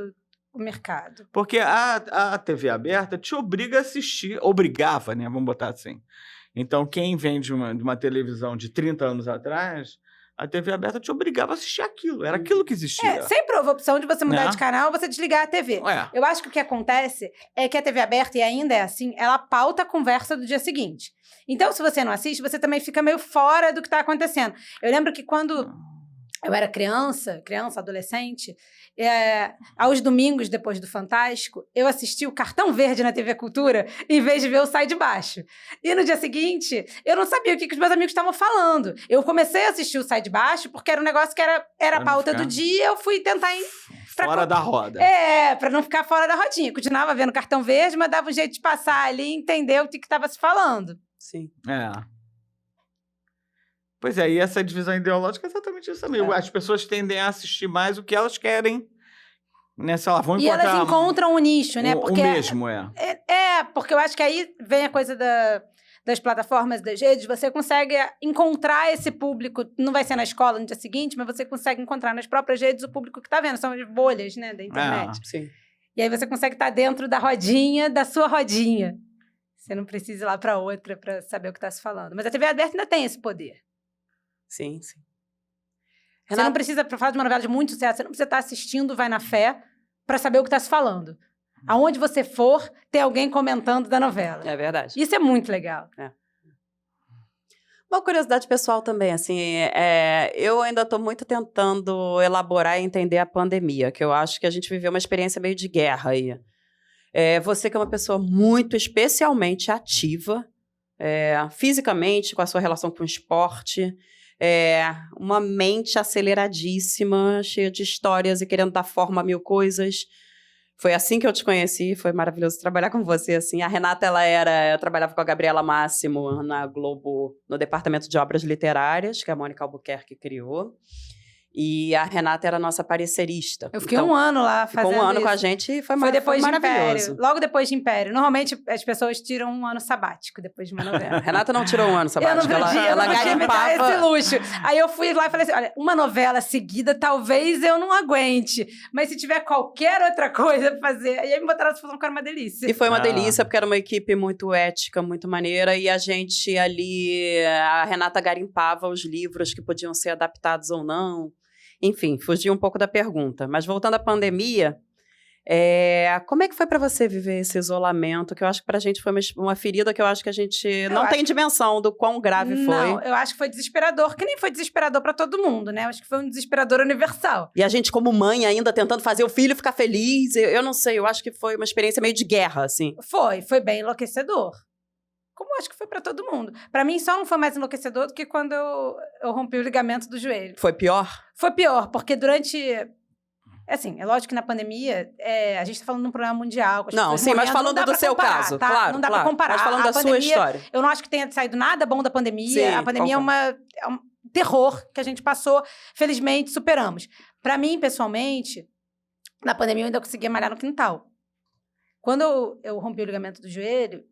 o mercado. Porque a TV aberta te obriga a assistir, obrigava, né? Vamos botar assim. Então, quem vem de uma televisão de 30 anos atrás... A TV aberta te obrigava a assistir aquilo. Era aquilo que existia. Sempre houve a opção de você mudar de canal ou você desligar a TV. Eu acho que o que acontece é que a TV aberta, e ainda é assim, ela pauta a conversa do dia seguinte. Então, se você não assiste, você também fica meio fora do que está acontecendo. Eu lembro que quando eu era criança, adolescente, aos domingos, depois do Fantástico, eu assistia o Cartão Verde na TV Cultura, em vez de ver o Sai de Baixo. E no dia seguinte, eu não sabia o que os meus amigos estavam falando. Eu comecei a assistir o Sai de Baixo, porque era um negócio que era a pauta do dia, eu fui tentar... Fora da roda. Pra não ficar fora da rodinha. Continuava vendo Cartão Verde, mas dava um jeito de passar ali e entender o que estava se falando. Sim. Pois é, e essa divisão ideológica é exatamente isso também. As pessoas tendem a assistir mais o que elas querem, né? Sei lá, vão encontrar... E elas encontram um nicho, né? Porque mesmo, porque eu acho que aí vem a coisa das plataformas, das redes, você consegue encontrar esse público, não vai ser na escola no dia seguinte, mas você consegue encontrar nas próprias redes o público que está vendo, são as bolhas, né, da internet. Sim. E aí você consegue estar dentro da rodinha, da sua rodinha. Você não precisa ir lá para outra para saber o que está se falando. Mas a TV aberta ainda tem esse poder. Sim. Você não precisa, para falar de uma novela de muito sucesso, você não precisa estar assistindo Vai na Fé para saber o que está se falando. Aonde você for, tem alguém comentando da novela. É verdade. Isso é muito legal. Uma curiosidade pessoal também, assim, eu ainda estou muito tentando elaborar e entender a pandemia, que eu acho que a gente viveu uma experiência meio de guerra aí. Você que é uma pessoa muito especialmente ativa, fisicamente, com a sua relação com o esporte, uma mente aceleradíssima, cheia de histórias e querendo dar forma a 1000 coisas. Foi assim que eu te conheci, foi maravilhoso trabalhar com você, assim. A Renata, eu trabalhava com a Gabriela Máximo na Globo, no departamento de obras literárias, que a Mônica Albuquerque criou. E a Renata era a nossa parecerista. Eu fiquei um ano lá fazendo Ficou um ano isso. com a gente e foi depois de maravilhoso. Império. Logo depois de Império. Normalmente, as pessoas tiram um ano sabático depois de uma novela. Renata não tirou um ano sabático. Ela garimpava esse luxo. Aí eu fui lá e falei assim, olha, uma novela seguida talvez eu não aguente. Mas se tiver qualquer outra coisa pra fazer... Aí me botaram essa função que era uma delícia. E foi uma delícia, porque era uma equipe muito ética, muito maneira. E a gente ali... A Renata garimpava os livros que podiam ser adaptados ou não. Enfim, fugi um pouco da pergunta. Mas voltando à pandemia, como é que foi para você viver esse isolamento? Que eu acho que pra gente foi uma ferida que eu acho que a gente não tem dimensão do quão grave foi. Não, eu acho que foi desesperador, que nem foi desesperador pra todo mundo, né? Eu acho que foi um desesperador universal. E a gente, como mãe, ainda tentando fazer o filho ficar feliz. Eu não sei, eu acho que foi uma experiência meio de guerra, assim. Foi bem enlouquecedor. Como eu acho que foi pra todo mundo. Pra mim, só não foi mais enlouquecedor do que quando eu rompi o ligamento do joelho. Foi pior? Foi pior, porque durante... Assim, é lógico que na pandemia, a gente tá falando de um problema mundial. Com as Não, pessoas sim, mas morrendo, falando não dá do pra seu comparar, caso, tá? claro. Não dá pra comparar. Mas falando da sua história. Eu não acho que tenha saído nada bom da pandemia. Sim, a pandemia é um terror que a gente passou. Felizmente, superamos. Pra mim, pessoalmente, na pandemia eu ainda conseguia malhar no quintal. Quando eu rompi o ligamento do joelho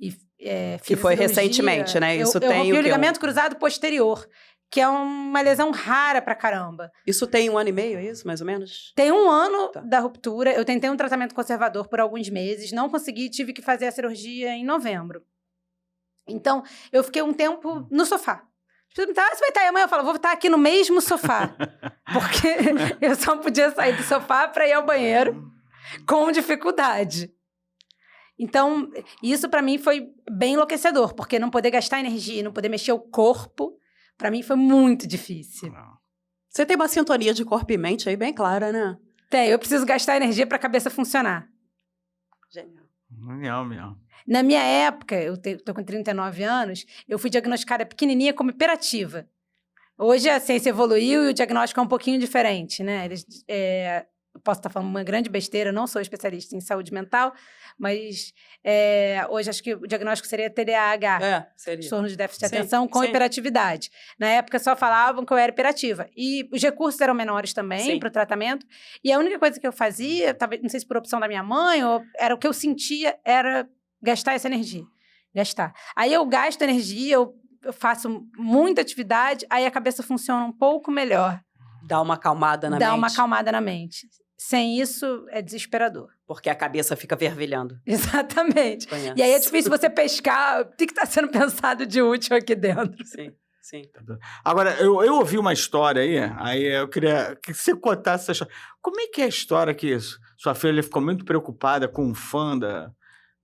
e fiz que foi a cirurgia, recentemente, né? Isso eu rompi o ligamento cruzado posterior, que é uma lesão rara pra caramba. Isso tem 1 ano e meio, é isso, mais ou menos? Tem 1 ano Tá. da ruptura. Eu tentei um tratamento conservador por alguns meses, não consegui, tive que fazer a cirurgia em novembro. Então, eu fiquei um tempo no sofá. Você vai estar aí amanhã? Eu falo, vou estar aqui no mesmo sofá. Porque eu só podia sair do sofá para ir ao banheiro com dificuldade. Então, isso para mim foi bem enlouquecedor, porque não poder gastar energia, não poder mexer o corpo, para mim foi muito difícil. Você tem uma sintonia de corpo e mente aí bem clara, né? Eu preciso gastar energia para a cabeça funcionar. Genial mesmo. Na minha época, eu tô com 39 anos, eu fui diagnosticada pequenininha como hiperativa. Hoje a ciência evoluiu e o diagnóstico é um pouquinho diferente, né? Eu posso estar falando uma grande besteira, não sou especialista em saúde mental, mas hoje acho que o diagnóstico seria TDAH. Seria. Transtorno de déficit de Sim, atenção com sim. hiperatividade. Na época só falavam que eu era hiperativa. E os recursos eram menores também Sim. para o tratamento. E a única coisa que eu fazia, talvez, não sei se por opção da minha mãe, ou era o que eu sentia, era gastar essa energia. Gastar. Aí eu gasto energia, eu faço muita atividade, aí a cabeça funciona um pouco melhor. Dá uma acalmada na mente. Dá uma acalmada na mente. Sem isso, é desesperador. Porque a cabeça fica fervilhando. Exatamente. Conheço. E aí é difícil você pescar o que está sendo pensado de útil aqui dentro. Sim, sim. Agora, eu ouvi uma história aí eu queria que você contasse essa história. Como é que é a história que sua filha ficou muito preocupada com um fã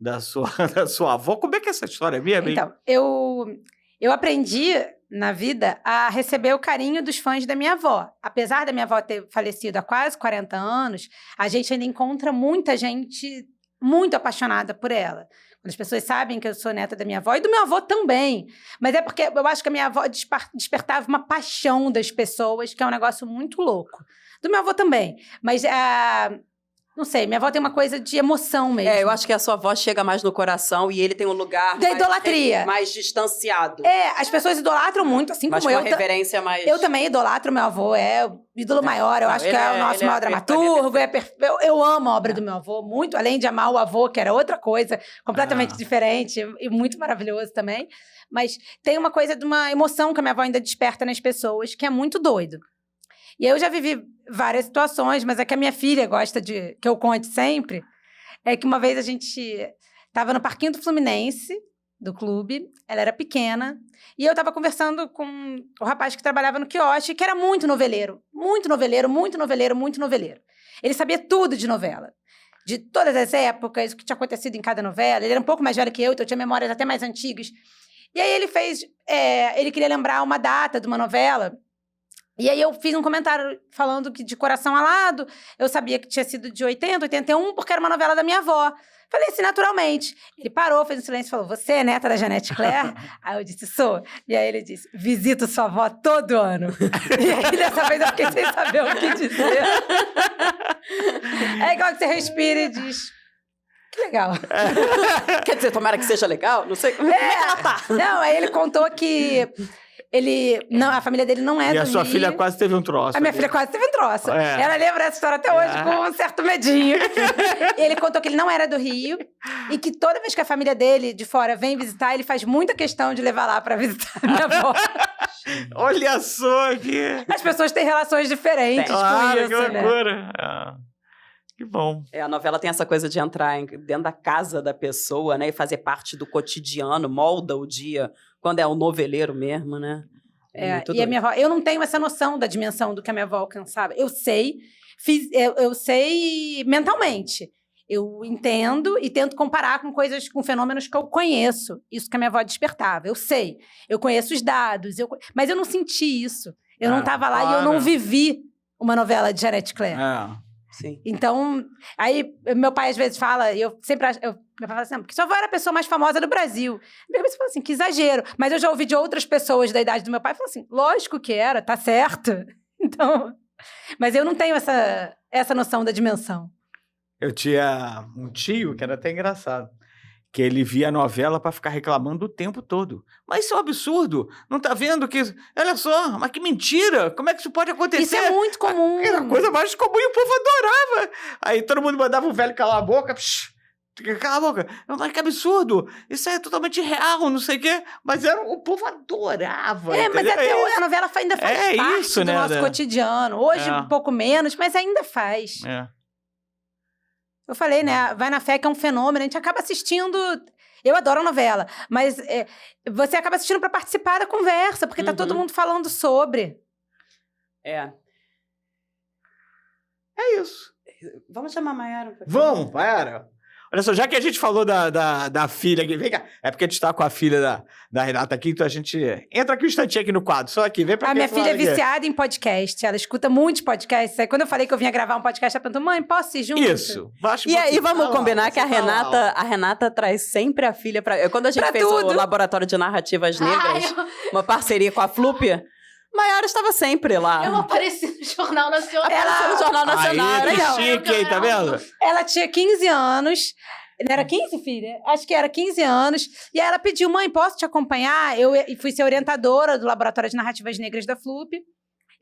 da sua avó? Como é que é essa história mesmo? Então, eu aprendi na vida a receber o carinho dos fãs da minha avó. Apesar da minha avó ter falecido há quase 40 anos, a gente ainda encontra muita gente muito apaixonada por ela. Quando as pessoas sabem que eu sou neta da minha avó, e do meu avô também. Mas é porque eu acho que a minha avó despertava uma paixão das pessoas, que é um negócio muito louco. Do meu avô também. Mas não sei, minha avó tem uma coisa de emoção mesmo. Eu acho que a sua avó chega mais no coração e ele tem um lugar da idolatria. Mais distanciado. As pessoas idolatram muito, assim mas como com eu. Uma reverência mais... Eu também idolatro meu avô, o ídolo maior. Eu acho que é o nosso maior dramaturgo. Eu amo a obra do meu avô, muito. Além de amar o avô, que era outra coisa, completamente diferente e muito maravilhoso também. Mas tem uma coisa de uma emoção que a minha avó ainda desperta nas pessoas, que é muito doido. E eu já vivi várias situações, mas é que a minha filha gosta que eu conte sempre, é que uma vez a gente estava no parquinho do Fluminense, do clube, ela era pequena, e eu estava conversando com o rapaz que trabalhava no quiosque, que era muito noveleiro. Muito noveleiro, muito noveleiro, muito noveleiro. Ele sabia tudo de novela. De todas as épocas, o que tinha acontecido em cada novela. Ele era um pouco mais velho que eu, então eu tinha memórias até mais antigas. E aí ele ele queria lembrar uma data de uma novela. E aí eu fiz um comentário falando que de coração alado, eu sabia que tinha sido de 80, 81, porque era uma novela da minha avó. Falei assim, naturalmente. Ele parou, fez um silêncio e falou, você é neta da Janete Claire? Aí eu disse, sou. E aí ele disse, visito sua avó todo ano. E aí dessa vez eu fiquei sem saber o que dizer. É igual que você respira e diz, que legal. Quer dizer, tomara que seja legal? Não sei como ela tá. Não, aí ele contou que Não, a família dele não é do Rio. E a sua filha quase teve um troço. A minha filha quase teve um troço. É. Ela lembra essa história até hoje com um certo medinho. Ele contou que ele não era do Rio e que toda vez que a família dele de fora vem visitar, ele faz muita questão de levar lá pra visitar a minha avó. Olha só que... As pessoas têm relações diferentes Claro, com isso, que né? loucura. Que bom. A novela tem essa coisa de entrar dentro da casa da pessoa, né? E fazer parte do cotidiano, molda o dia, quando é o noveleiro mesmo, né? E a minha avó, eu não tenho essa noção da dimensão do que a minha avó alcançava. Eu sei, eu sei mentalmente. Eu entendo e tento comparar com fenômenos que eu conheço. Isso que a minha avó despertava. Eu sei. Eu conheço os dados. Mas eu não senti isso. Eu não estava lá e eu não vivi uma novela de Janete Claire. Sim. Então, aí meu pai às vezes fala, meu pai fala assim, porque sua avó era a pessoa mais famosa do Brasil. Minha mãe fala assim, que exagero. Mas eu já ouvi de outras pessoas da idade do meu pai, falam assim, lógico que era, tá certo. Então, mas eu não tenho essa noção da dimensão. Eu tinha um tio que era até engraçado, que ele via a novela para ficar reclamando o tempo todo. Mas isso é um absurdo. Não tá vendo que... Olha só, mas que mentira. Como é que isso pode acontecer? Isso é muito comum. Era a coisa mais comum e o povo adorava. Aí todo mundo mandava o velho calar a boca. Cala a boca. Mas que absurdo. Isso é totalmente real, não sei o quê. Mas o povo adorava. Mas até hoje a novela ainda faz parte isso, do né, nosso cotidiano. Hoje um pouco menos, mas ainda faz. Eu falei, né? Vai na Fé, que é um fenômeno. A gente acaba assistindo... Eu adoro a novela. Mas você acaba assistindo para participar da conversa. Porque tá todo mundo falando sobre. É isso. Vamos chamar a Mayara. Vamos, Mayara. Olha só, já que a gente falou da filha aqui, vem cá. É porque a gente tá com a filha da Renata aqui, então a gente entra aqui um instantinho aqui no quadro. Só aqui, vem pra cá. A minha filha é viciada em podcast. Ela escuta muitos podcasts. Aí quando eu falei que eu vinha gravar um podcast, ela perguntou, mãe, posso ir junto? Isso. E aí vamos combinar que a Renata traz sempre a filha pra... Quando a gente fez o Laboratório de Narrativas Negras, uma parceria com a Flup, Mayara estava sempre lá. Eu apareci no Jornal Nacional. Ela apareceu no Jornal Nacional. Aí, que chique, hein? Tá vendo? Ela tinha 15 anos. Era 15, filha? Acho que era 15 anos. E aí ela pediu, mãe, posso te acompanhar? Eu fui ser orientadora do Laboratório de Narrativas Negras da Flup.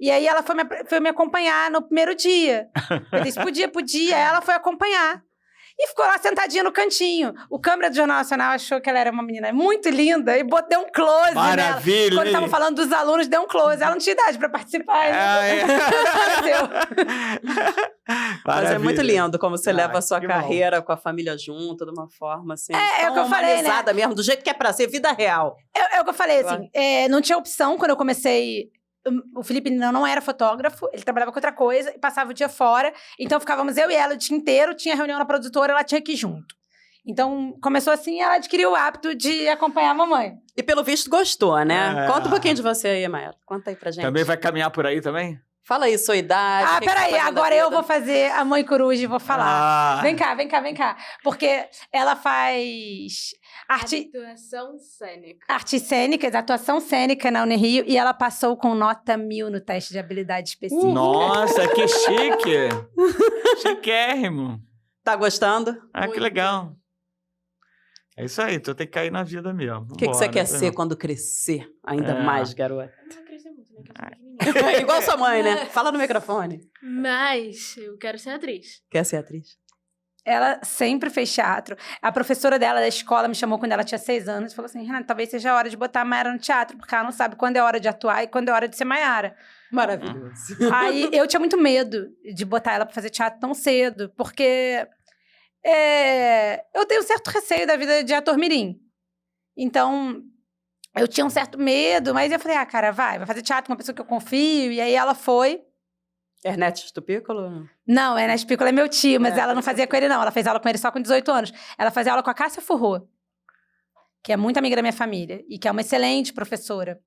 E aí ela foi me acompanhar no primeiro dia. Eu disse, podia. Aí ela foi acompanhar. E ficou lá sentadinha no cantinho. O câmera do Jornal Nacional achou que ela era uma menina muito linda e deu um close nela. Maravilha! Quando estavam falando dos alunos, deu um close. Ela não tinha idade pra participar. Mas é muito lindo como você leva a sua carreira com a família junto, de uma forma assim. É o que eu falei, né? Mesmo, do jeito que é pra ser, vida real. É o que eu falei, assim. Não tinha opção quando eu comecei... O Felipe não era fotógrafo, ele trabalhava com outra coisa e passava o dia fora. Então, ficávamos eu e ela o dia inteiro, tinha reunião na produtora, ela tinha que ir junto. Então, começou assim e ela adquiriu o hábito de acompanhar a mamãe. E pelo visto gostou, né? Conta um pouquinho de você aí, Mayara. Conta aí pra gente. Também vai caminhar por aí também? Fala aí, sua idade. Peraí, agora eu vou fazer a Mãe Coruja e vou falar. Vem cá. Porque ela faz... Atuação cênica. Arte cênica, atuação cênica na Unirio. E ela passou com nota 1000 no teste de habilidade específica. Nossa, que chique! Chiquérrimo. Tá gostando? Que legal. É isso aí, tu tem que cair na vida mesmo. O que você quer ser quando crescer ainda mais, garota? Eu não crescer muito, né? Que eu sou pequenininha. Igual sua mãe, né? Fala no microfone. Mas eu quero ser atriz. Quer ser atriz? Ela sempre fez teatro. A professora dela da escola me chamou quando ela tinha 6 anos e falou assim, Renata, talvez seja a hora de botar a Mayara no teatro, porque ela não sabe quando é hora de atuar e quando é hora de ser Mayara. Maravilhoso. Aí eu tinha muito medo de botar ela pra fazer teatro tão cedo, porque eu tenho um certo receio da vida de ator mirim. Então, eu tinha um certo medo, mas eu falei, cara, vai fazer teatro com uma pessoa que eu confio. E aí ela foi. Ernesto Stupícolo? Não, Ernesto Stupícolo é meu tio, mas ela não fazia com ele, não. Ela fez aula com ele só com 18 anos. Ela fazia aula com a Cássia Furrô, que é muito amiga da minha família e que é uma excelente professora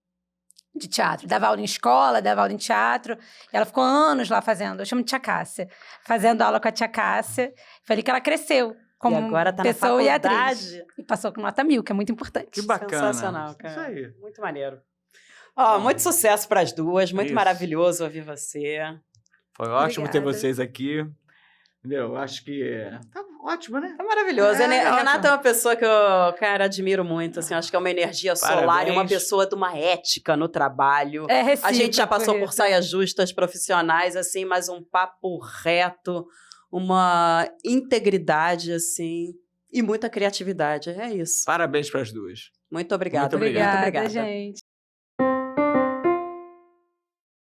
de teatro. Dava aula em escola, dava aula em teatro. E ela ficou anos lá fazendo. Eu chamo de tia Cássia. Fazendo aula com a tia Cássia. Falei que ela cresceu como e agora tá pessoa na e atriz. E passou com nota 1000, que é muito importante. Que bacana. Sensacional, cara. Isso aí. Muito maneiro. Muito sucesso pras duas. Muito maravilhoso ouvir você. Foi ótimo ter Obrigada. vocês aqui. Entendeu? Acho que ótimo, né? É maravilhoso. É, A ótimo. Renata é uma pessoa que eu, cara, admiro muito. Assim, acho que é uma energia solar e uma Parabéns. pessoa de uma ética no trabalho. É A gente já recíproco, passou por Rita. saias justas profissionais, assim, mas um papo reto, uma integridade, assim, e muita criatividade. É isso. Parabéns para as duas. Muito obrigada. Muito obrigado. Obrigada, gente.